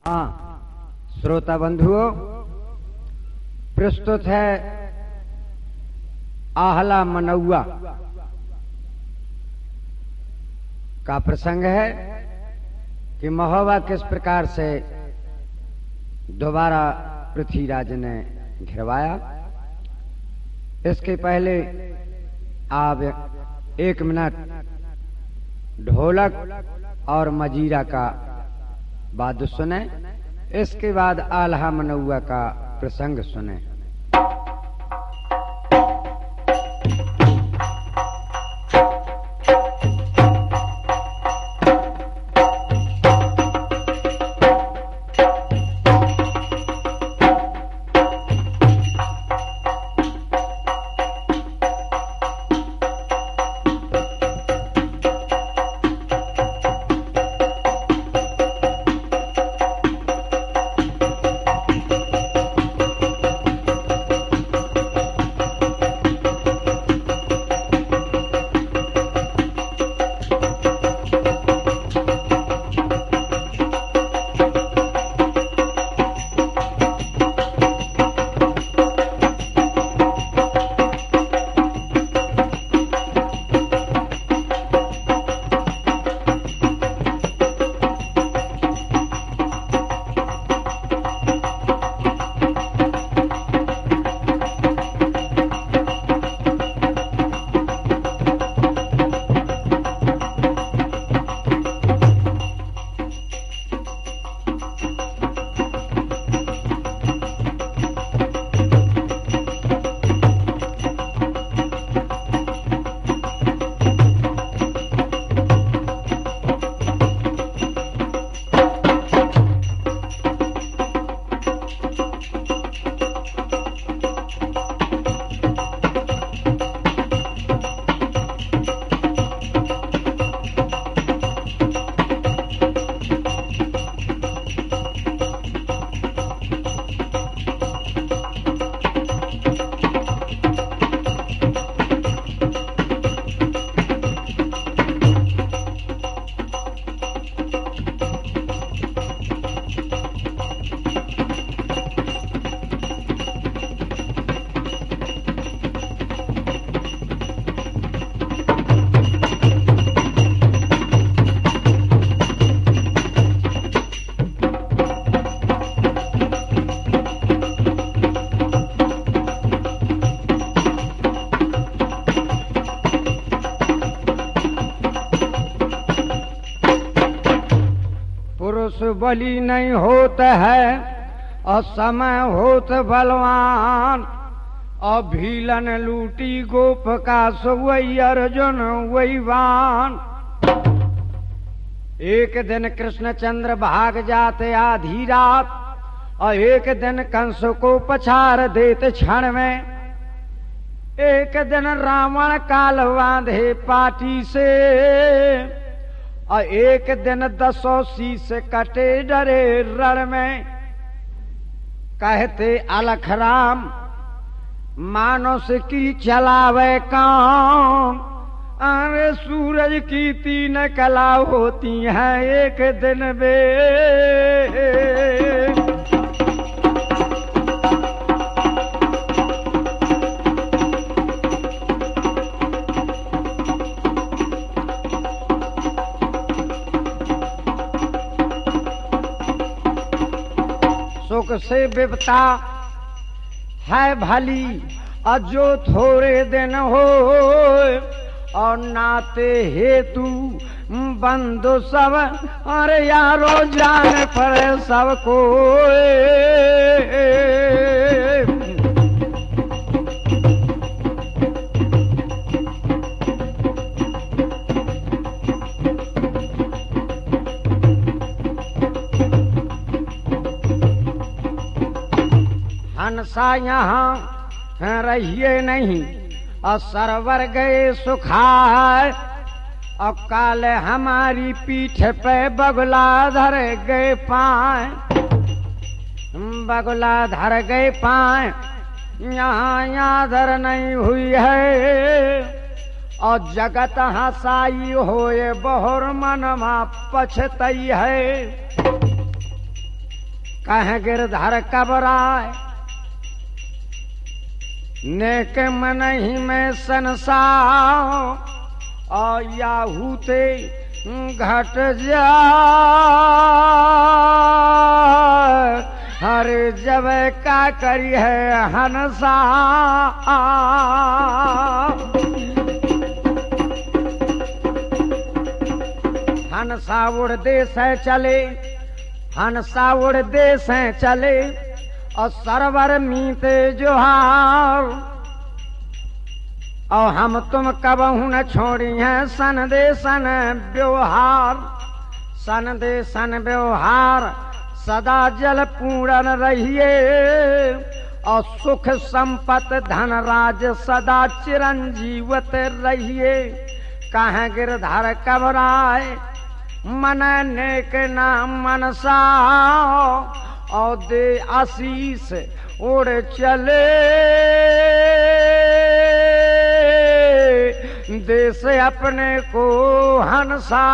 हाँ श्रोता बंधुओं, प्रस्तुत है आहला मनौआ का प्रसंग है कि महोबा किस प्रकार से दोबारा पृथ्वीराज ने घिरवाया। इसके पहले आप 1 मिनट ढोलक और मजीरा का वाद्य सुने, इसके बाद आल्हा मनौआ का प्रसंग सुने। बलि नहीं होत है और समय होत बलवान, और भीलन लूटी गोप का सो वही अर्जुन वही वान। एक दिन कृष्णचंद्र भाग जाते आधी रात, और एक दिन कंस को पछाड़ देते क्षण में। एक दिन रावण काल बांधे पाटी से, और एक दिन 10 शीश कटे डरे रण में। कहते अलख राम मानुष की चलावे काम, अरे सूरज की 3 कला होती हैं एक दिन में। सुख से विपता है भली, और जो थोड़े दिन हो, और नाते हेतु बंधु सब, अरे यारो जान पर सबको। हंसा यहाँ रहिए नहीं, और सरवर गए सुखाए, और काल हमारी पीठ पे बगुला धर गए पाए। बगुला धर गए पाए, यहाँ यादर नहीं हुई है, और जगत हसाई होए बहुर मनमा पछतई है। कह गिरधर कबराए नेक मन ही में संसार और याहूते घट जा हर जब का करी है हंसा हंसा उड़ देश चले हंसा उड़ देश चले और सरवर मीते जोहार और हम तुम कबहू न छोड़ी हैं सन दे सन व्यवहार सन दे सन व्यवहार सदा जल पूर्ण रहिए और सुख संपत धन राज सदा चिरंजीवत रहिए कहाँ गिरधर कबराए मन नेक नाम मनसा और दे आशीष उड़ चले देश अपने को हंसा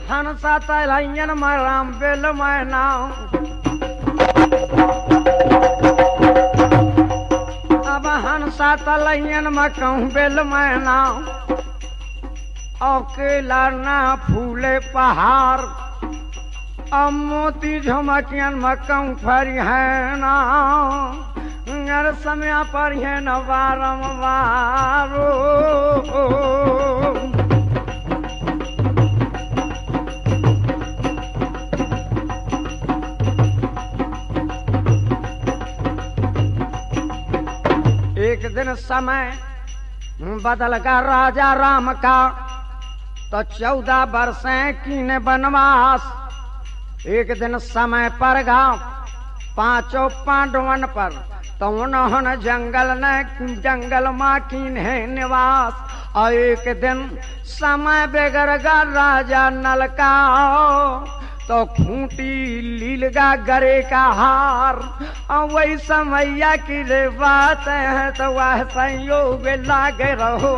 हंसा तलैयन मैं राम बेल मैं नाम अब हंसा तलैयन मैं कहूँ बेल मैं नाम और केला ना फूले पहाड़ अब मोती झुमकियन मकम फरी है ना गर समय पर है न बारम्बारो एक दिन समय बदल का राजा राम का तो 14 वर्षें कीने बनवास एक दिन समय पर गांव 5 पांडवन पर तो उन्होंने जंगल माँ कीन है निवास और एक दिन समय बेगर गा राजा नलका तो खूंटी लीलगा गरे का हार और वही समैया की रे बात है तो वह संयोग लागे रहो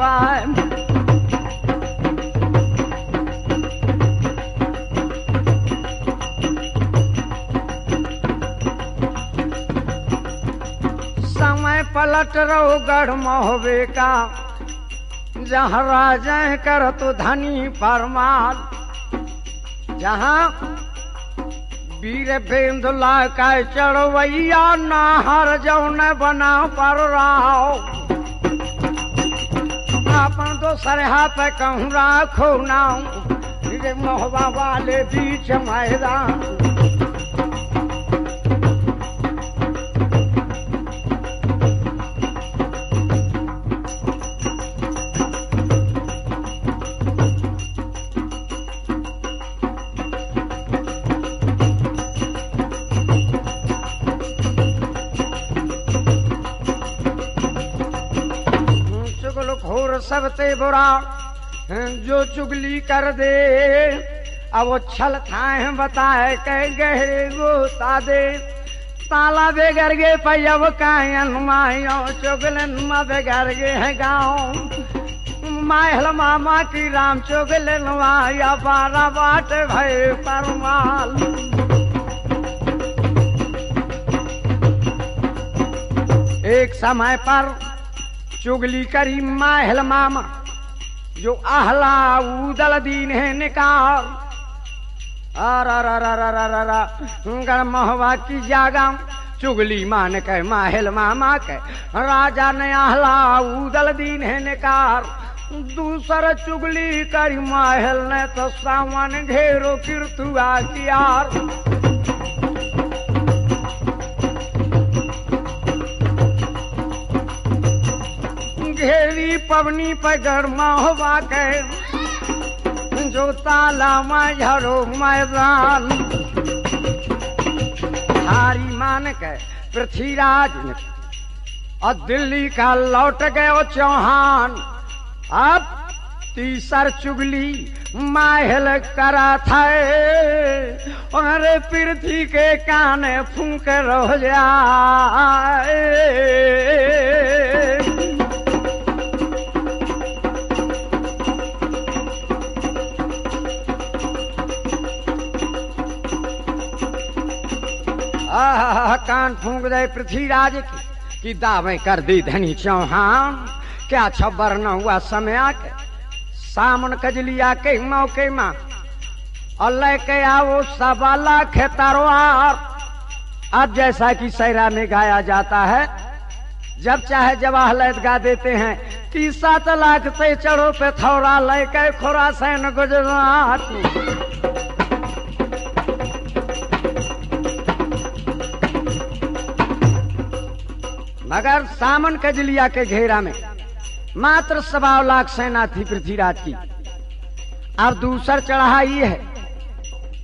समय पलट रहो गढ़ मोहबे का जहाँ राजा कर तो धनी परमाल जहाँ वीर बेंदुला का चढ़वैया नाहर जौन बना पर राव अपन दोसर हाथ कहूँ राखो नाम मोहबा वाले बीच मैदान सबसे बुरा जो चुगली कर दे अब वो छल थाए बताए कह गहरे गोता दे ताला बेगर गे पैब कायन मायो चुगलन मा बेगर गे है गाँव माहल मामा की राम चुगलन माया 12 बाट भय परमाल एक समय पर चुगली करी माहल मामा जो आहला उदल दीन है निकार गढ़ महवा की जागा चुगली मान के माहल मामा के राजा ने आहला उदल दीन है निकार दूसर चुगली करी माहल ने तो सावन घेरो किरतुआ कियार घेरी पवनी पर गरमा होवा के जो ताला में झरो मैदान हारी मान के पृथ्वीराज और दिल्ली का लौट गए चौहान अब तीसर चुगली माहल करा था और पृथ्वी के काने फूंक रह जाए कान फूंक दे पृथ्वीराज की दावें कर दी धनी चौहान। क्या छबर न हुआ समय के सामन कजलिया के मौके में और लेके आओ 1.25 लाख तलवार। अब जैसा कि सैरा में गाया जाता है, जब चाहे जवाहर गा देते हैं कि 7 लाख से चढ़ो पे थोड़ा लेके खुरासैन गुजरात। मगर सामन कजलिया के घेरा में मात्र 1.25 लाख सेना थी पृथ्वीराज की। अब दूसर चढ़ाई है,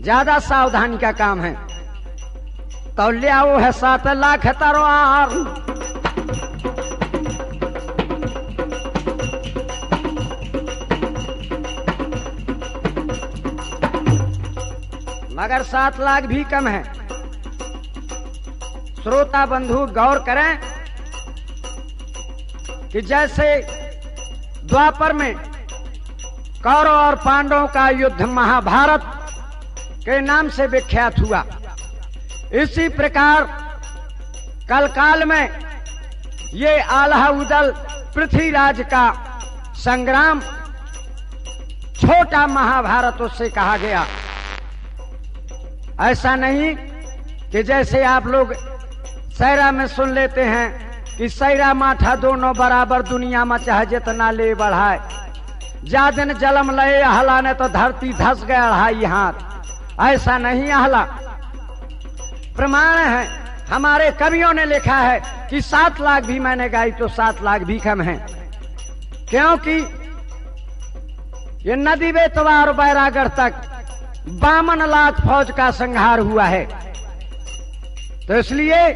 ज्यादा सावधानी का काम है। तो ले आओ है 7 लाख तलवार। मगर 7 लाख भी कम है। श्रोता बंधु गौर करें कि जैसे द्वापर में कौरव और पांडवों का युद्ध महाभारत के नाम से विख्यात हुआ, इसी प्रकार कलकाल में ये आल्हा उदल पृथ्वीराज का संग्राम छोटा महाभारत उससे कहा गया। ऐसा नहीं कि जैसे आप लोग सैरा में सुन लेते हैं कि सैरा माठा दोनों बराबर, दुनिया में चाहे जितना ले बढ़ाए। जा दिन जलम लए अहला ने तो धरती धस गया 2.5 हाथ। ऐसा नहीं अहला। प्रमाण है, हमारे कवियों ने लिखा है कि 7 लाख भी मैंने गाई तो 7 लाख भी कम है, क्योंकि ये नदी बेतवार बैरागढ़ तक 52 लाख फौज का संहार हुआ है। तो इसलिए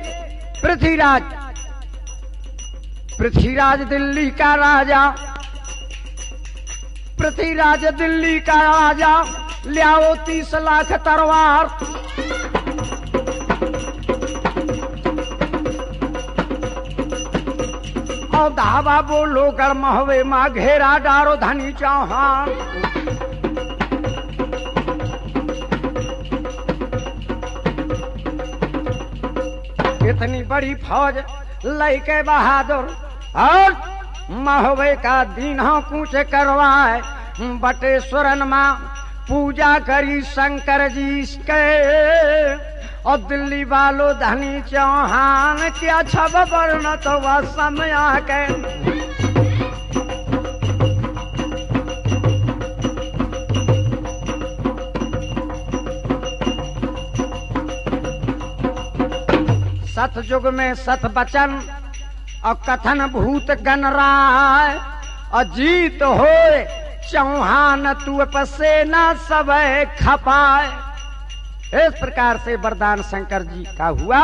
पृथ्वीराज दिल्ली का राजा, पृथ्वीराज दिल्ली का राजा, ले आओ 30 लाख तलवार। और धावा बोलो गर्म हवे माँ घेरा डारो धनी चौहान। इतनी बड़ी फौज लेके बहादुर और महोबे का दिन कूच करवाए बटेश्वरन माँ पूजा करी शंकर जी के। और दिल्ली वालों धनी चौहान क्या छब वर्ण तो वह समय के। सतयुग में सत बचन और कथन भूत गणराय। और जीत होए चौहान तू पसेना सब खपाए। इस प्रकार से वरदान शंकर जी का हुआ।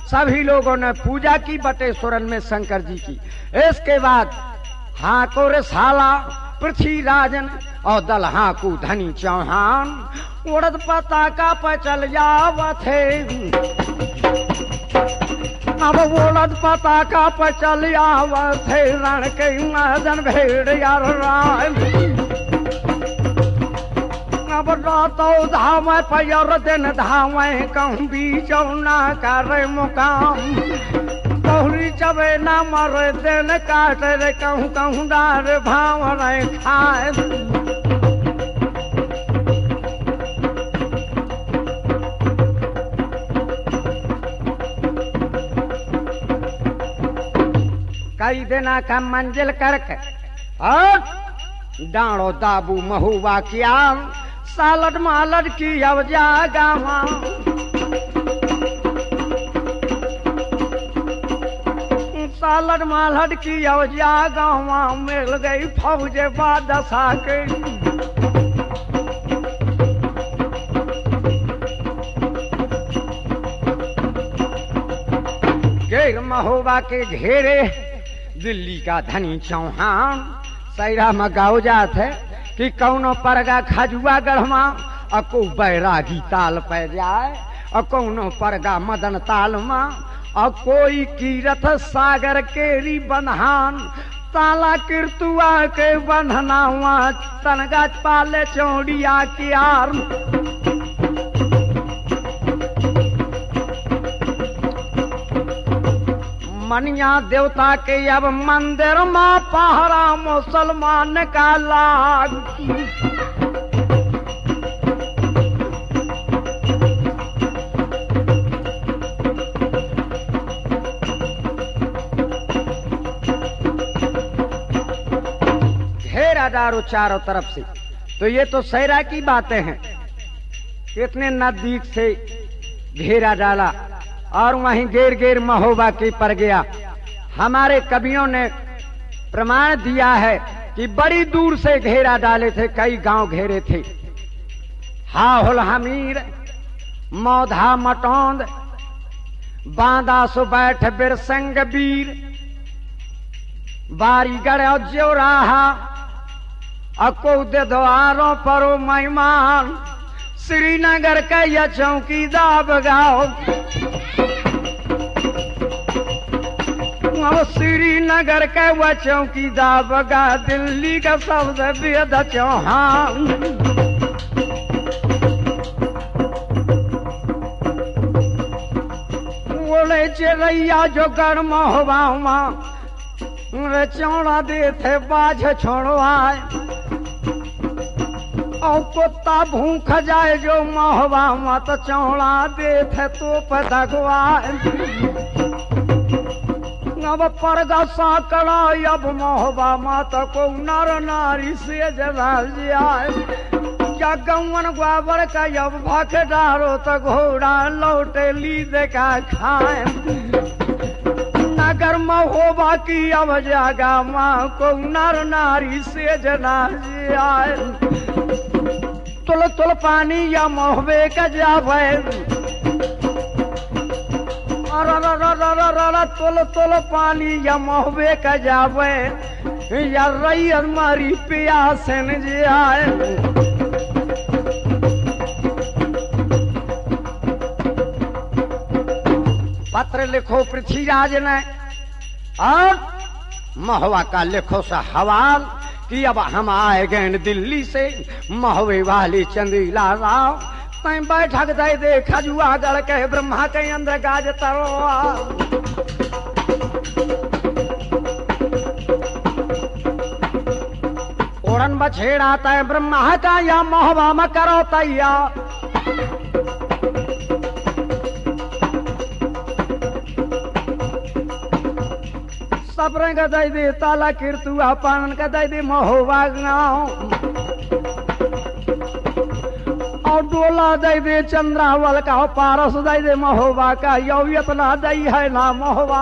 सभी लोगों ने पूजा की बटेश्वरन में शंकर जी की। इसके बाद हाको रसाला पृथ्वीराजन और दल हाकू धनी चौहान उड़द पताका पर चल जावथे। अब उड़द पताका पर चल आवथे रण के मैदान भेड़ यार राय। अब रातो धावे पैर दिन धावे कहूँ बीचौ ना करे मुकाम। कहूँ चबे ना मरे दिन काटे रे कहूँ कहूँ डार भाव रे खाए। कई दिना का मंजिल करके और डाणो दाबू महुआ किया सालड मालड की अवजा गावा। सालड मालड की अवजा गावा मिल गई फौज बादशाह के। महुआ के घेरे दिल्ली का धनी चौहान। सैरा में गाओ जात है कि कौनो परगा खजुआ गढ़वा और को बैरागी ताल पे जाए और कौनो परगा मदन ताल में और कोई कीरथ सागर केरी बंधान। ताला किरतुआ के बंधना हुआ तनगा पाले चौड़िया की आर। भवनिया देवता के अब मंदिर में पहरा मुसलमान का लाग। घेरा डारो चारों तरफ से। तो ये तो सहरा की बातें हैं, इतने नजदीक से घेरा डाला और वहीं गेर गेर महोबा के पर गया। हमारे कवियों ने प्रमाण दिया है कि बड़ी दूर से घेरा डाले थे, कई गांव घेरे थे। हाहुल हमीर मौधा मटौंद बांदा सो बैठ बिरसंग वीर बारीगढ़ ज्योराहा अकौद द्वारों परो मेहमान श्रीनगर का यह चौकीदार बगाओ। श्रीनगर का वह चौकीदार बगा दिल्ली का सबसे बेद चौहान। बोले चिड़ैया जो गर्म हवा चौड़ा दे थे बाझ छोड़वाए और कुत्ता भूख जाए जो महुआ मत चौड़ा दे थे तो पदगवाए। अब परगा साकड़ा अब महुआ मत को नर नारी से जरा जाए। क्या गौवन ग्वाबर का अब भख डारो तो घोड़ा लौटे ली देखा खाए। नगर महोबा की अब जागा माँ को नर नारी से जना आए। तुल तुल पानी या महुबे का जावे तुल तुल पानी या महुबे का जावे या रही हमारी प्यासन जी आए। पत्र लिखो पृथ्वीराज ने और महुआ का लिखो सा हवाल कि अब हम आए गए दिल्ली से महुए वाली चंदीला राव तय बैठक दे दे खजुआ गढ़ के ब्रह्मा के अंदर गाज तरवा। ओढ़न बछेड़ा तय ब्रह्मा का या महुआ में करो तैयार। सब रंग दे दे ताला किरतुआ पान का दे दे महुआ गाँव और डोला दे दे चंद्रावल का पारस दे दे महुआ का। यो इतना दई है ना महुआ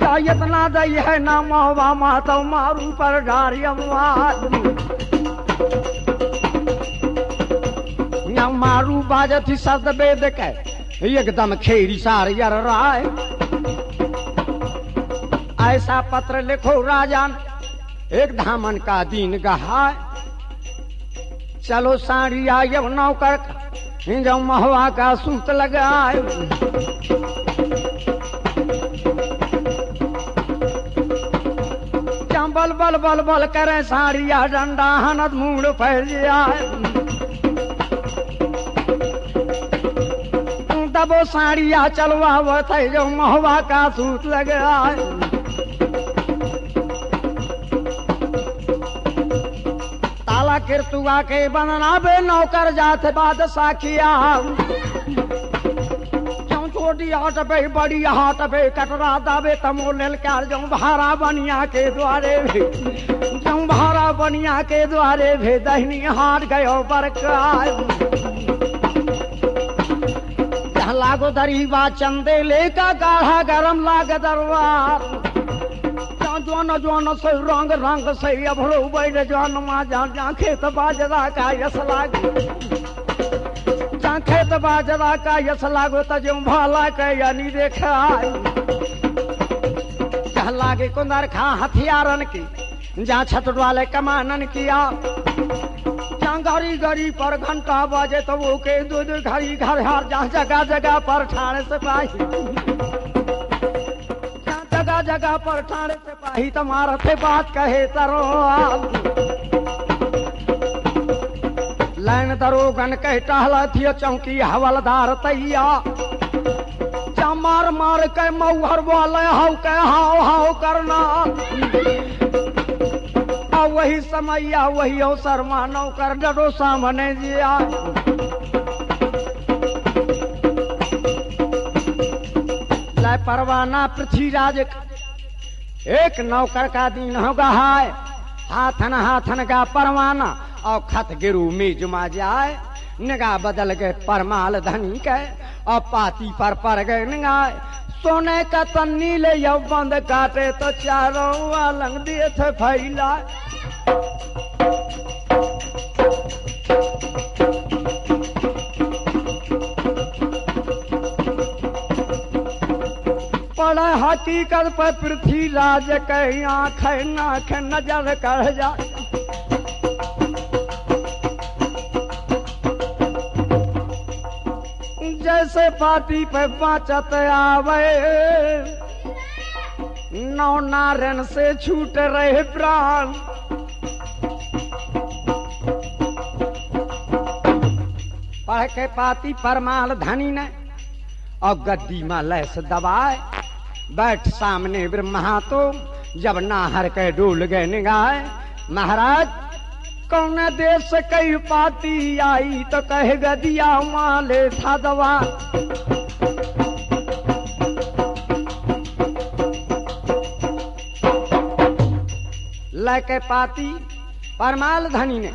का इतना दई है ना महुआ मा तो मारू पर डारिया मारू बाजती शब्द वेद के एकदम खेरी सार यर राय। ऐसा पत्र लिखो राजन एक धामन का दीन गहाय। चलो साड़िया यव नौकर जो महुआ का सूत लगाए। बल बल बल बल करे साड़िया डंडा हनद मूड फैल जाए। तब वो साड़िया चलवा थे जो महुआ का सूत लगाए। किरतुआ के बनना बे नौकर जाते बादशाह किया। क्यों छोटी हाट पे बड़ी हाट पे कटरा दावे तमो ललकार जो भारा बनिया के द्वारे भी जो भारा बनिया के द्वारे भी दहनी हाट गयो बरकार। लागो दरीबा चंदे लेका गाढ़ा गरम लाग दरबार। जोन जोन से रंग रंग से अभड़ो बैठ जोन मा जा खेत बाजरा का यस लागे। जा खेत बाजरा का यस लागो त जो भाला के यानी देखा जा लागे कुंदर खा हथियारन की जा छत वाले कमानन किया। जा घड़ी घड़ी पर घंटा बजे तो वो के दूध घड़ी घर हार जा जगह जगह पर ठाणे से पाही। जगह जगह पर ठाणे से पाही तुम्हारा थे बात कहे तरो लैन दरोगन कह टहला थी चौकी हवलदार तैया। मार मार के मऊहर वाले हाउ के हाउ हाउ करना। वही समैया वही अवसर मानव कर डरो सामने जिया। लाए परवाना पृथ्वीराज एक नौकर का दिन होगा है। हाथन का परवाना और खत गिरू में जुमा जाए। निगाह बदल गए परमाल धनी के और पाती पर पड़ गए निगाह। सोने का तन्नी ले यौ बंद काटे तो चारों अलंग दिए थे फैला। पड़ा हकीकत पर पृथ्वीराज के आँख नाख नजर कर जा। जैसे पाती पे बाँचत आवे नौ नारायण से छूट रहे प्राण। पढ़ के पाती परमाल धनी ने और गद्दी में लैस दबाए। बैठ सामने ब्रह्मा तो जब नाहर के डोल गए निगाह। महाराज कौन देश से कई पाती आई तो कहे गदिया माले था दवा। लके पाती परमाल धनी ने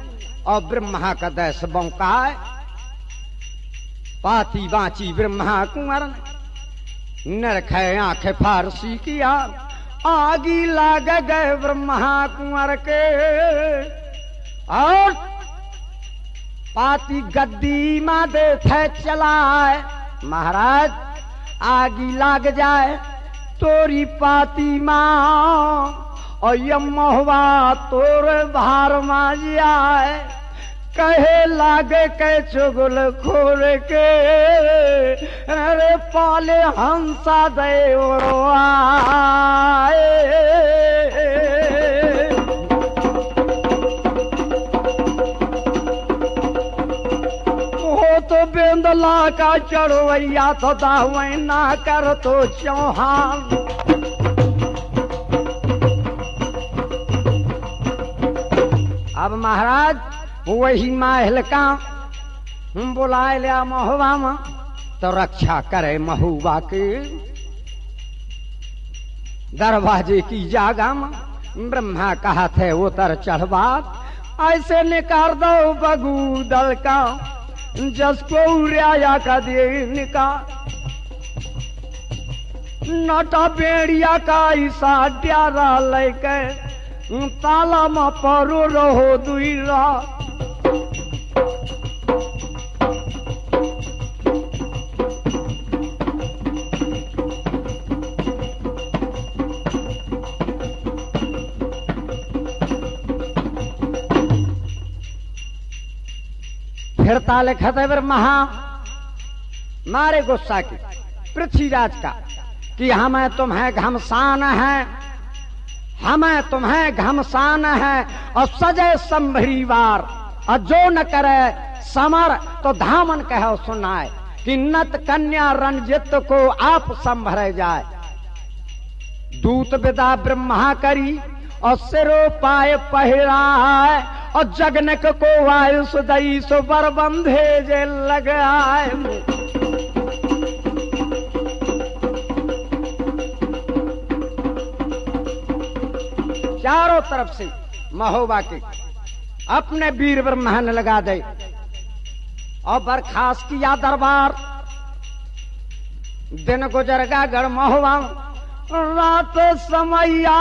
और ब्रह्मा का देश बौकाए। पाती बाँची ब्रह्मा कुंवर ने नरखे आंखें फारसी किया। आगी लाग गए ब्रह्मा कुंवर के और पाती गद्दी माँ दे थे चलाए। महाराज आगी लाग जाए तोरी पाती माँ और यमोहवा तोर भार माँ जाए। कहे लागे के चुगल खोल के अरे पाले हंसा दे आए। तो बेंदला का चढ़वैया तो दावे ना कर तो चौहान। अब महाराज वही महल का बुलाए लिया महुआ में तो रक्षा करे महुआ के। दरवाजे की जागा में ब्रह्मा कहा थे उतर चढ़वा। ऐसे निकाल दो बगू दल का जसको उड़ाया का दे निकाल। नटा बेड़िया का ईसा प्यारा लेके ताला में परो रहो दुईरा। फिर ताले खते ब्रह्मा मारे गुस्सा की पृथ्वीराज का कि हमें तुम्हें घमसान है, हमें तुम्हें घमसान है और सजे संभरीवार। और जो न करे समर तो धामन कहो सुनाए कि नत कन्या रंजित को आप संभरे जाए। दूत विदा ब्रह्मा करी और सिरो पाए पहिराए और जगनक को वायु सुदई सो बर बंधे जे लगाए। चारों तरफ से महोबा के अपने वीर ब्रह्मा ने लगा दे और बर्खास्त किया दरबार। दिन गुजरगा गढ़ महोबा रात समैया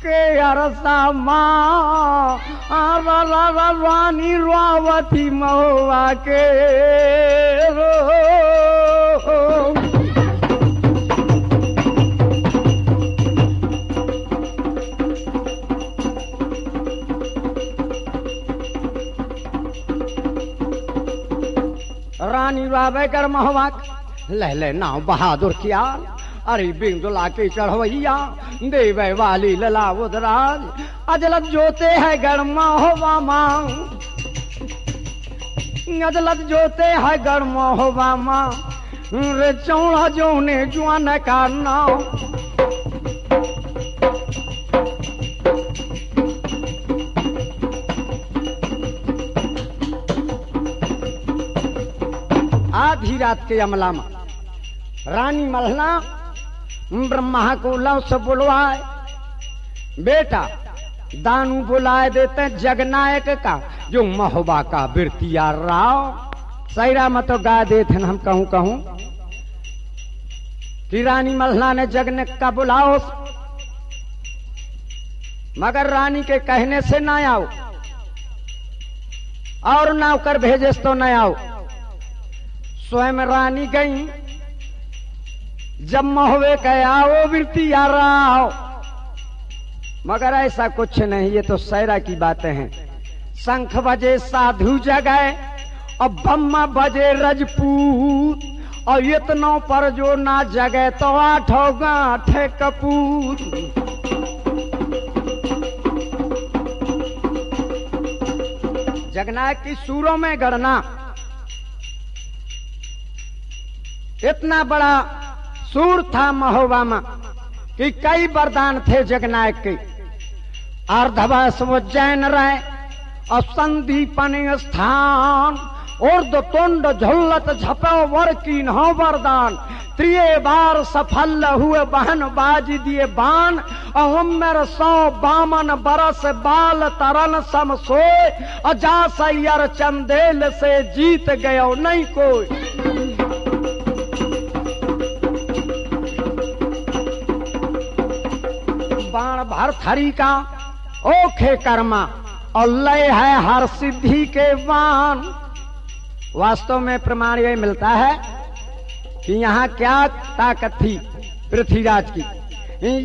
के अरसा माँ रानी रावती महुआ के रानी रावेकर महुआ लहले नाव बहादुर किया। अरे बिंदुला के चढ़वैया देवे वाली लला उदराज अजलत जोते है गरमा होवा मां। गजलत जोते है गढ़ महोबा माँ रे चौड़ा जो ने जुआन का नाव आधी रात के अमला में रानी मल्हना ब्रह्मा को लव से बुलवाए बेटा दानू बुलाए देते जगनायक का जो महोबा का बिरतिया राव सैरा में तो गा देते हम कहूं कि रानी मल्हना ने जगनायक का बुलाओ मगर रानी के कहने से ना आओ और नौकर भेजे तो न आओ स्वयं रानी गई जब महोबे कहे आओ बिरतिया राव मगर ऐसा कुछ नहीं ये तो सैरा की बातें हैं। शंख बजे साधु जगाए और बम्मा बजे रजपूत और इतनों पर जो ना जगे तो आठों गांठे कपूत। जगनायक की सूरों में गणना इतना बड़ा सूर था महोबा में कि कई वरदान थे जगनायक के। अर्धवश उज्जैन रहे और संदीपन स्थान ऊर्ध तुंड झुल्लत झपो वर की नौ वरदान त्रिये बार सफल हुए बहन बाज दिए बाण और उम्र 100 बामन बरस बाल तरन सम सोए और जा सैयर चंदेल से जीत गयो नहीं कोई। बाण भर थरी का ओखे कर्मा और लय है हर सिद्धि के बाण। वास्तव में प्रमाण यह मिलता है कि यहाँ क्या ताकत थी पृथ्वीराज की।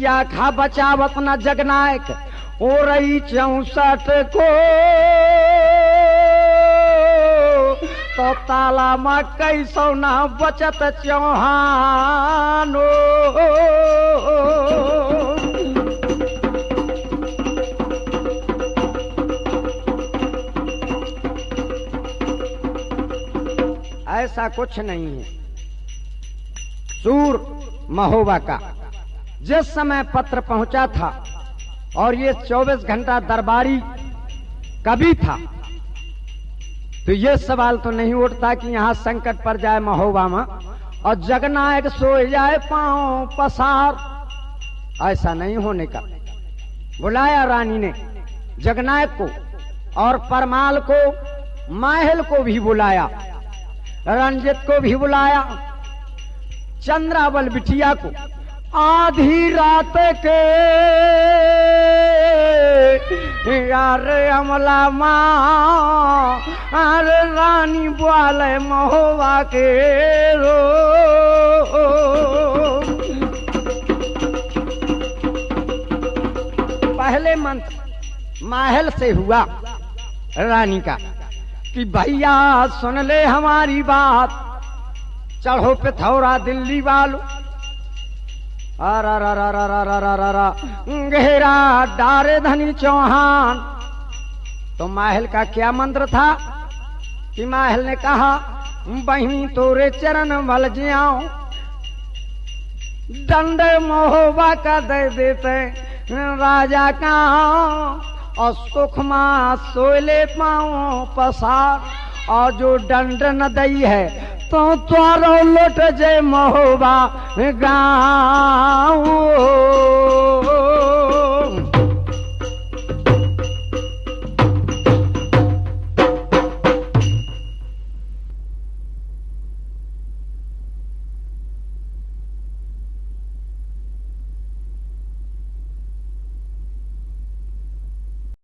या खा बचावत न जगनायक ओ रही 64 को तो ताला में कैसो न बचत चौहानो। ऐसा कुछ नहीं है। सूर महोबा का जिस समय पत्र पहुंचा था और ये 24 घंटा दरबारी कभी था तो ये सवाल तो नहीं उठता कि यहां संकट पड़ जाए महोबा में और जगनायक सोए जाए पांव पसार। ऐसा नहीं होने का। बुलाया रानी ने जगनायक को और परमाल को माहल को भी बुलाया, रंजित को भी बुलाया, चंद्रावल बिटिया को। आधी रात के यार अमला माँ अरे रानी बुआले महोबा के रो। पहले मंत्र माहल से हुआ रानी का कि भैया सुन ले हमारी बात, चढ़ो पिथौरा दिल्ली वालों। गहरा डारे धनी चौहान। तो माहल का क्या मंत्र था कि माहल ने कहा बहिनी तोरे चरण मल जाओ, दंड महोबा का दे देते राजा का और सुख मां सोले पाओ पसार। और जो दंड न दई है तो त्वारो लुट जे महोबा गाँव।